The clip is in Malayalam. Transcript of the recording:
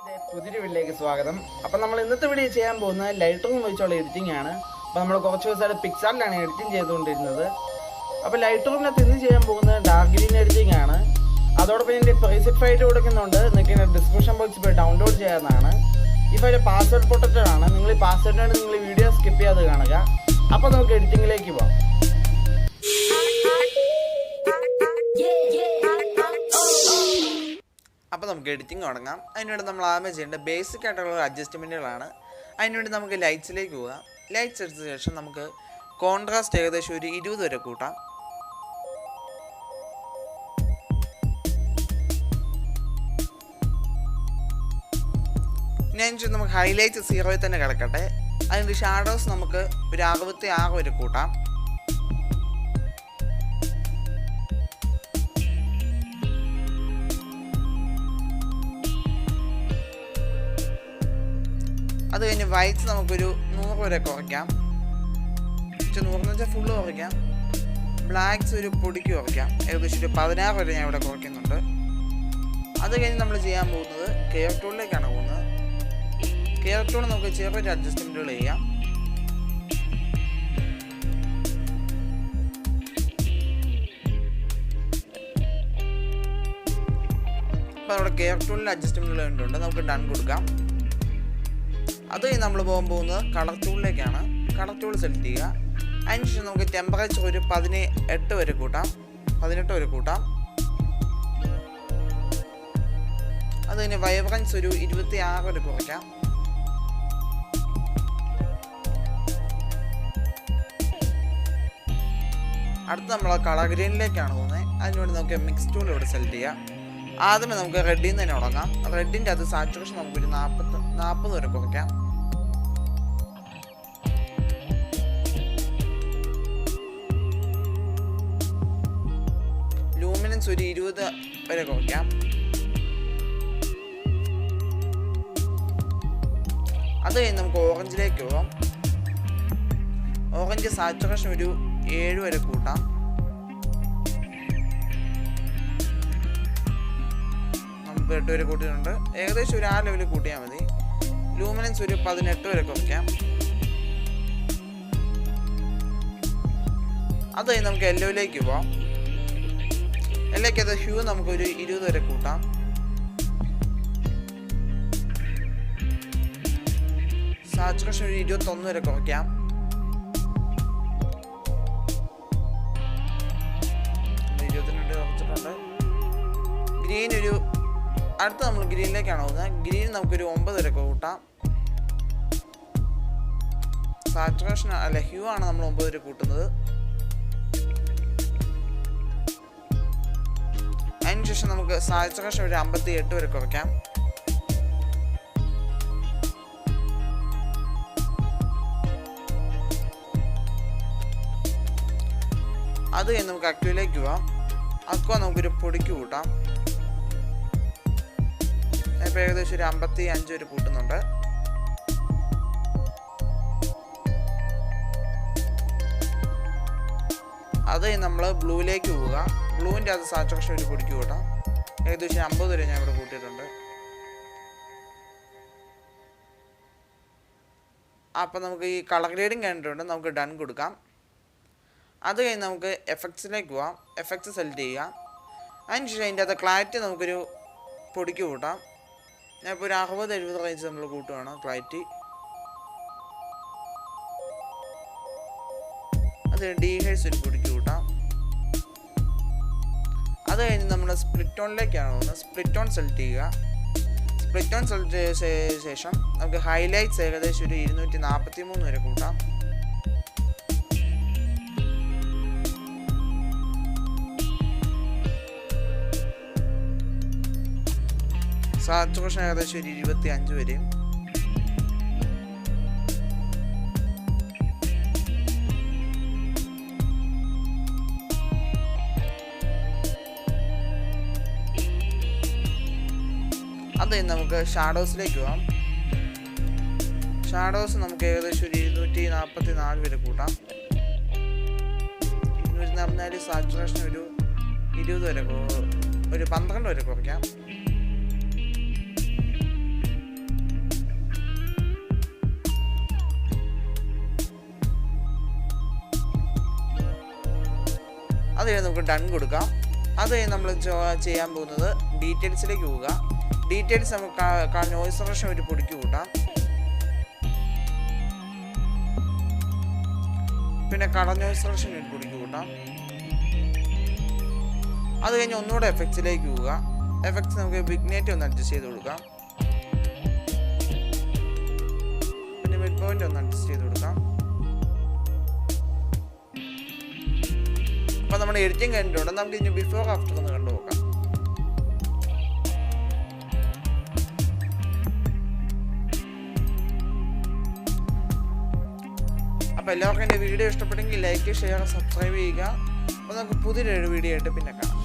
പുതിയൊരു വീഡിയോയിലേക്ക് സ്വാഗതം. അപ്പം നമ്മൾ ഇന്നത്തെ വീഡിയോ ചെയ്യാൻ പോകുന്നത് ലൈറ്റ് റൂം വെച്ചുള്ള എഡിറ്റിംഗ് ആണ്. അപ്പോൾ നമ്മൾ കുറച്ച് ദിവസമായിട്ട് പിക്സാറിലാണ് എഡിറ്റിംഗ് ചെയ്തുകൊണ്ടിരുന്നത്. അപ്പോൾ ലൈറ്റ് റൂമിനകത്ത് ഇന്ന് ചെയ്യാൻ പോകുന്നത് ഡാർക്ക് ഗ്രീൻ എഡിറ്റിംഗ് ആണ്. അതോടൊപ്പം ഇതിൻ്റെ പ്രീസെറ്റ് ഫയൽ കൊടുക്കുന്നുണ്ട്. നിങ്ങൾക്ക് ഡിസ്ക്രിപ്ഷൻ ബോക്സിൽ പോയി ഡൗൺലോഡ് ചെയ്യാവുന്നതാണ്. ഈ ഫയൽ പാസ്വേഡ് പ്രൊട്ടക്റ്റഡ് ആണ്. നിങ്ങൾ ഈ പാസ്വേഡിനായിട്ട് നിങ്ങൾ വീഡിയോ സ്കിപ്പ് ചെയ്യാതെ കാണുക. അപ്പോൾ നമുക്ക് എഡിറ്റിങ്ങിലേക്ക് പോകാം. അപ്പോൾ നമുക്ക് എഡിറ്റിംഗ് തുടങ്ങാം. അതിനുവേണ്ടി നമ്മൾ ആദ്യം ചെയ്യേണ്ട ബേസിക് ആയിട്ടുള്ള അഡ്ജസ്റ്റ്മെൻറ്റുകളാണ്. അതിനുവേണ്ടി നമുക്ക് ലൈറ്റ്സിലേക്ക് പോകാം. ലൈറ്റ്സ് എടുത്ത ശേഷം നമുക്ക് കോൺട്രാസ്റ്റ് ഏകദേശം ഒരു 20 വരെ കൂട്ടാം. ഇനി നമുക്ക് ഹൈലൈറ്റ് 0 തന്നെ കിടക്കട്ടെ. അതിൻ്റെ ഷാഡോസ് നമുക്ക് ഒരു 66 വരെ കൂട്ടാം. അത് കഴിഞ്ഞ് വൈറ്റ്സ് നമുക്കൊരു 100 വരെ കുറയ്ക്കാം. 100 എന്ന് വെച്ചാൽ ഫുള്ള് കുറയ്ക്കാം. ബ്ലാക്ക്സ് ഒരു പൊടിക്ക് കുറയ്ക്കാം. ഏകദേശം ഒരു 16 വരെ ഞാൻ ഇവിടെ കുറയ്ക്കുന്നുണ്ട്. അത് കഴിഞ്ഞ് നമ്മൾ ചെയ്യാൻ പോകുന്നത് കെയർ ടൂളിലേക്കാണ് പോകുന്നത്. കെയർ ടൂൾ നമുക്ക് ചെറിയൊരു അഡ്ജസ്റ്റ്മെൻറ്റുകൾ ചെയ്യാം. അപ്പോൾ അവിടെ കെയർ ടൂളിൽ അഡ്ജസ്റ്റ്മെൻറ്റുകൾ കണ്ടുകൊണ്ട് നമുക്ക് ഡൺ കൊടുക്കാം. അത് കഴിഞ്ഞ് നമ്മൾ പോകാൻ പോകുന്നത് കളർ ടൂളിലേക്കാണ്. കളർ ടൂൾ സെലക്ട് ചെയ്യുക. അതിനുശേഷം നമുക്ക് ടെമ്പറേച്ചർ ഒരു 18 വരെ കൂട്ടാം. 18 വരെ കൂട്ടാം. അത് കഴിഞ്ഞ് വൈബ്രൻസ് ഒരു 26 വരെ കുറയ്ക്കാം. അടുത്ത് നമ്മൾ കളർ ഗ്രീനിലേക്കാണ് പോകുന്നത്. അതിനുവേണ്ടി നമുക്ക് മിക്സ് ടൂൾ ഇവിടെ സെലക്ട് ചെയ്യാം. ആദ്യമേ നമുക്ക് റെഡിൽ നിന്ന് തന്നെ തുടങ്ങാം. റെഡിൻ്റെ അത് സാച്ചുറേഷൻ നമുക്കൊരു 40 വരെ കുറയ്ക്കാം. ലൂമിനൻസ് ഒരു 20 വരെ കുറയ്ക്കാം. അത് കഴിഞ്ഞ് നമുക്ക് ഓറഞ്ചിലേക്ക് പോകാം. ഓറഞ്ച് സാച്ചുറേഷൻ ഒരു 7 വരെ കൂട്ടാം. നമുക്ക് 8 വരെ കൂട്ടിയിട്ടുണ്ട്. ഏകദേശം ഒരു 6 ലെവലിൽ കൂട്ടിയാൽ മതി. ലൂമിനൻസ് ഒരു 18 വരെ കുറയ്ക്കാം. അത് കഴിഞ്ഞ് നമുക്ക് യെല്ലോയിലേക്ക് പോവാം. യെല്ലോയ്ക്ക് അത് ഹ്യൂ നമുക്കൊരു 20 വരെ കൂട്ടാം. സാച്ചുറേഷൻ ഒരു 21 വരെ കുറയ്ക്കാം. കുറച്ചിട്ടുണ്ട്. ഗ്രീൻ ഒരു അടുത്ത് നമ്മൾ ഗ്രീനിലേക്കാണ് പോകുന്നത്. ഗ്രീൻ നമുക്കൊരു 9 വരെ കൂട്ടാം. സാച്ചുറേഷൻ അല്ല ഹ്യൂ ആണ് നമ്മൾ 9 വരെ കൂട്ടുന്നത്. അതിനുശേഷം നമുക്ക് സാച്ചുറേഷൻ ഒരു 58 വരെ കുറയ്ക്കാം. അത് കഴിഞ്ഞ് നമുക്ക് അക്വയിലേക്ക് പോവാം. അക്വ നമുക്കൊരു പൊടിക്ക് കൂട്ടാം. ഇപ്പോൾ ഏകദേശം ഒരു 55 വരെ കൂട്ടുന്നുണ്ട്. അത് നമ്മൾ ബ്ലൂയിലേക്ക് പോവുക. ബ്ലൂവിൻ്റെ അത് സാച്ചുറേഷൻ ഒരു പൊടിക്ക് കൂട്ടാം. ഏകദേശം 50 വരെ ഞാൻ ഇവിടെ കൂട്ടിയിട്ടുണ്ട്. അപ്പം നമുക്ക് ഈ കളർ ഗ്രേഡിങ് കണ്ടിട്ടുണ്ട്. നമുക്ക് ഡൺ കൊടുക്കാം. അത് കഴിഞ്ഞ് നമുക്ക് എഫക്ട്സിലേക്ക് പോവാം. എഫക്ട്സ് സെലക്ട് ചെയ്യാം. അതിനുശേഷം അതിൻ്റെ അകത്ത് ക്ലാരിറ്റി നമുക്കൊരു പൊടിക്ക് കൂട്ടാം. ഞാനിപ്പോൾ ഒരു 60-70 റേഞ്ച് നമ്മൾ കൂട്ടുകയാണ് ക്ലാരിറ്റി. അത് ഡീഹൈസ് ഒരു പൊടിക്ക് കൂട്ടാം. അത് കഴിഞ്ഞ് നമ്മൾ സ്പ്ലിറ്റ് ഓണിലേക്കാണ് പോകുന്നത്. സ്പ്ലിറ്റ് ഓൺ സെലക്ട് ചെയ്യുക. സ്പ്ലിറ്റ് ഓൺ സെലക്ട് ചെയ്ത ശേഷം നമുക്ക് ഹൈലൈറ്റ്സ് ഏകദേശം ഒരു 243 വരെ കൂട്ടാം. സാച്ചുറേഷൻ ഏകദേശം ഒരു 25 വരെയും. അത് നമുക്ക് ഷാഡോസിലേക്ക് പോകാം. ഷാഡോസ് നമുക്ക് ഏകദേശം ഒരു 244 വരെ കൂട്ടാം. 244 സാച്ചുറേഷൻ ഒരു 20 വരെ ഒരു 12 വരെ കുറയ്ക്കാം. അത് കഴിഞ്ഞ് നമുക്ക് ഡൺ കൊടുക്കാം. അത് കഴിഞ്ഞ് നമ്മൾ ചെയ്യാൻ പോകുന്നത് ഡീറ്റെയിൽസിലേക്ക് പോവുക. ഡീറ്റെയിൽസ് നമുക്ക് നോയ്സ് സൊല്യൂഷൻ ഒരു പൊടിക്ക് കൂട്ടാം. പിന്നെ കളർ നോയ്സ് സൊല്യൂഷൻ ഒരു പൊടിക്ക് കൂട്ടാം. അത് കഴിഞ്ഞ് ഒന്നുകൂടെ എഫക്ട്സിലേക്ക് പോവുക. എഫക്ട്സ് നമുക്ക് വിഗ്നേറ്റ് ഒന്ന് അഡ്ജസ്റ്റ് ചെയ്ത് കൊടുക്കാം. പിന്നെ മിഡ് പോയിന്റ് ഒന്ന് അഡ്ജസ്റ്റ് ചെയ്ത് കൊടുക്കാം. അപ്പോൾ നമ്മുടെ എഡിറ്റിംഗ് കഴിഞ്ഞിട്ടുണ്ട്. നമുക്ക് ഇനി ബിഫോർ ആഫ്റ്റർ ഒന്ന് കണ്ടു നോക്കാം. അപ്പോൾ എല്ലാവർക്കും എൻ്റെ വീഡിയോ ഇഷ്ടപ്പെട്ടെങ്കിൽ ലൈക്ക്, ഷെയർ, സബ്സ്ക്രൈബ് ചെയ്യുക. അപ്പോൾ നമുക്ക് പുതിയൊരു വീഡിയോ ആയിട്ട് പിന്നെ കാണാം.